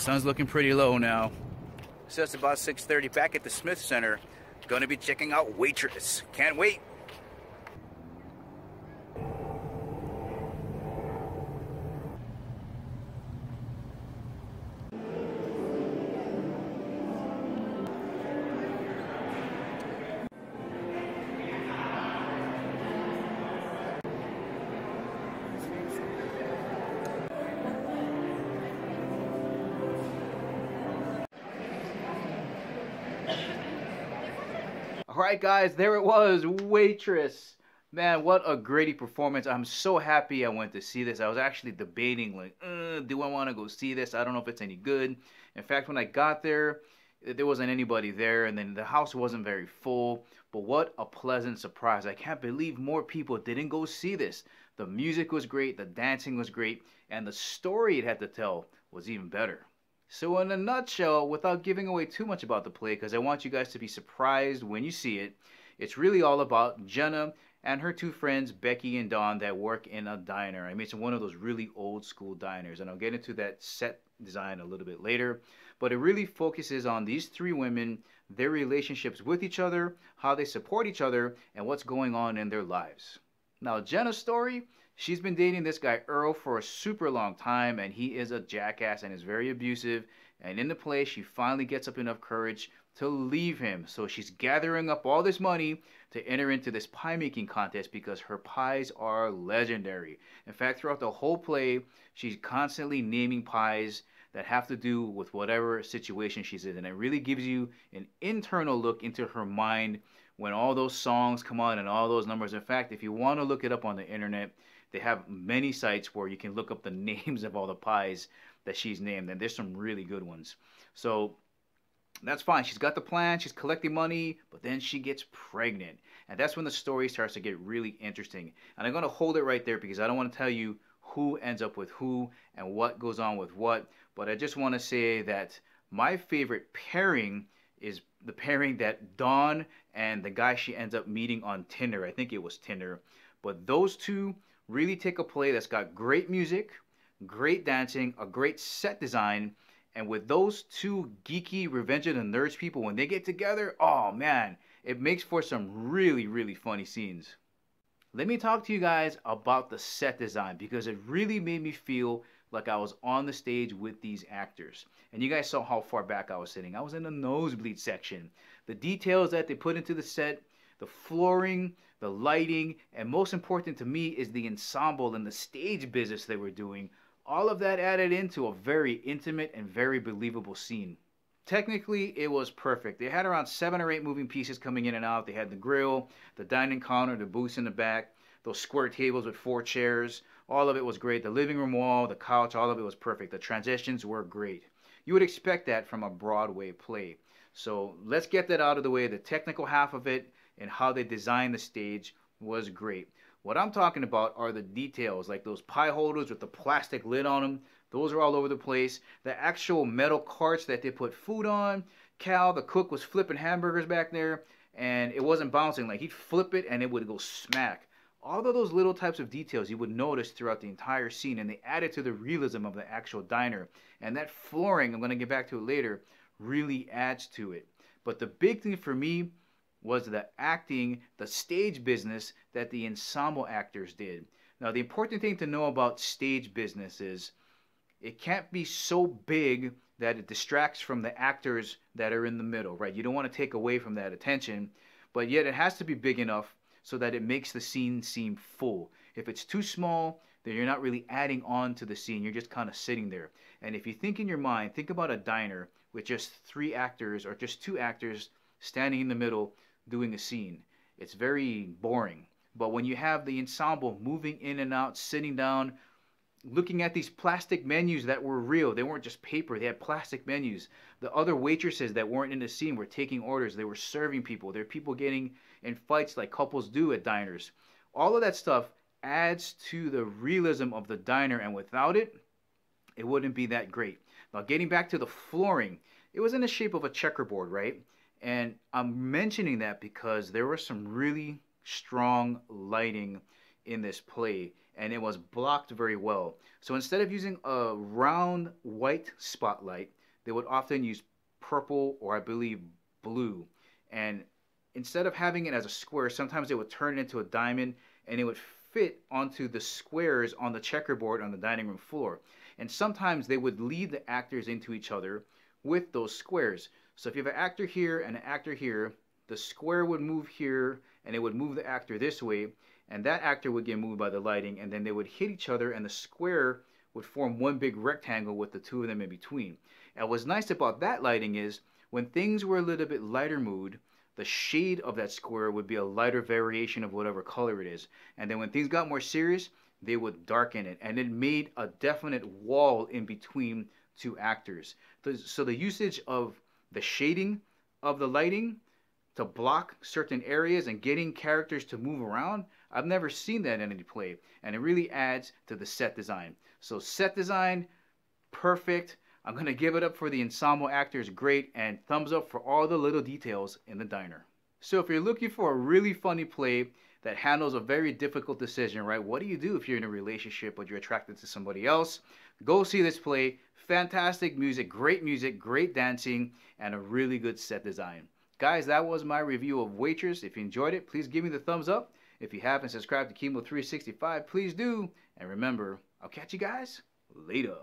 Sun's looking pretty low now. So it's about 6:30 back at the Smith Center. Gonna be checking out Waitress. Can't wait. Alright guys, there it was, Waitress. Man, what a great performance. I'm so happy I went to see this. I was actually debating, like, do I want to go see this? I don't know if it's any good. In fact, when I got there, there wasn't anybody there, and then the house wasn't very full. But what a pleasant surprise. I can't believe more people didn't go see this. The music was great, the dancing was great, and the story it had to tell was even better. So in a nutshell, without giving away too much about the play, because I want you guys to be surprised when you see it, it's really all about Jenna and her two friends, Becky and Dawn, that work in a diner. I mean, it's one of those really old school diners, and I'll get into that set design a little bit later. But it really focuses on these three women, their relationships with each other, how they support each other, and what's going on in their lives. Now, Jenna's story, she's been dating this guy Earl for a super long time, and he is a jackass and is very abusive. And in the play, she finally gets up enough courage to leave him. So she's gathering up all this money to enter into this pie making contest because her pies are legendary. In fact, throughout the whole play, she's constantly naming pies that have to do with whatever situation she's in. And it really gives you an internal look into her mind when all those songs come on and all those numbers. In fact, if you want to look it up on the internet, they have many sites where you can look up the names of all the pies that she's named, and there's some really good ones. So that's fine. She's got the plan. She's collecting money, but then she gets pregnant. And that's when the story starts to get really interesting. And I'm going to hold it right there because I don't want to tell you who ends up with who and what goes on with what. But I just want to say that my favorite pairing is the pairing that Dawn and the guy she ends up meeting on Tinder. I think it was Tinder. But those two really take a play that's got great music, great dancing, a great set design, and with those two geeky Revenge of the Nerds people, when they get together, oh man, it makes for some really, really funny scenes. Let me talk to you guys about the set design because it really made me feel like I was on the stage with these actors. And you guys saw how far back I was sitting. I was in the nosebleed section. The details that they put into the set, the flooring, the lighting, and most important to me is the ensemble and the stage business they were doing. All of that added into a very intimate and very believable scene. Technically, it was perfect. They had around 7 or 8 moving pieces coming in and out. They had the grill, the dining counter, the booths in the back, those square tables with 4 chairs. All of it was great. The living room wall, the couch, all of it was perfect. The transitions were great. You would expect that from a Broadway play. So let's get that out of the way. The technical half of it and how they designed the stage was great. What I'm talking about are the details, like those pie holders with the plastic lid on them. Those are all over the place. The actual metal carts that they put food on. Cal, the cook, was flipping hamburgers back there, and it wasn't bouncing. Like, he'd flip it, and it would go smack. All of those little types of details you would notice throughout the entire scene, and they added to the realism of the actual diner. And that flooring, I'm going to get back to it later, really adds to it. But the big thing for me was the acting, the stage business that the ensemble actors did. Now, the important thing to know about stage business is it can't be so big that it distracts from the actors that are in the middle, right? You don't want to take away from that attention, but yet it has to be big enough so that it makes the scene seem full. If it's too small, then you're not really adding on to the scene. You're just kind of sitting there. And if you think in your mind, think about a diner with just 3 actors or just 2 actors standing in the middle doing a scene. It's very boring. But when you have the ensemble moving in and out, sitting down, looking at these plastic menus that were real, they weren't just paper, they had plastic menus. The other waitresses that weren't in the scene were taking orders, they were serving people. There are people getting in fights like couples do at diners. All of that stuff adds to the realism of the diner, and without it, it wouldn't be that great. Now, getting back to the flooring, it was in the shape of a checkerboard, right? And I'm mentioning that because there was some really strong lighting in this play. and it was blocked very well. So instead of using a round white spotlight, they would often use purple or I believe blue. And instead of having it as a square, sometimes they would turn it into a diamond and it would fit onto the squares on the checkerboard on the dining room floor. And sometimes they would lead the actors into each other with those squares. So if you have an actor here and an actor here, the square would move here and it would move the actor this way, and that actor would get moved by the lighting, and then they would hit each other and the square would form one big rectangle with the two of them in between. And what's nice about that lighting is when things were a little bit lighter mood, the shade of that square would be a lighter variation of whatever color it is. And then when things got more serious, they would darken it, and it made a definite wall in between two actors. So the usage of the shading of the lighting to block certain areas and getting characters to move around, I've never seen that in any play, and it really adds to the set design. So set design, perfect. I'm going to give it up for the ensemble actors, great, and thumbs up for all the little details in the diner. So if you're looking for a really funny play that handles a very difficult decision, right? What do you do if you're in a relationship but you're attracted to somebody else? Go see this play. Fantastic music, great dancing, and a really good set design. Guys, that was my review of Waitress. If you enjoyed it, please give me the thumbs up. If you haven't subscribed to Chemo 365, please do. And remember, I'll catch you guys later.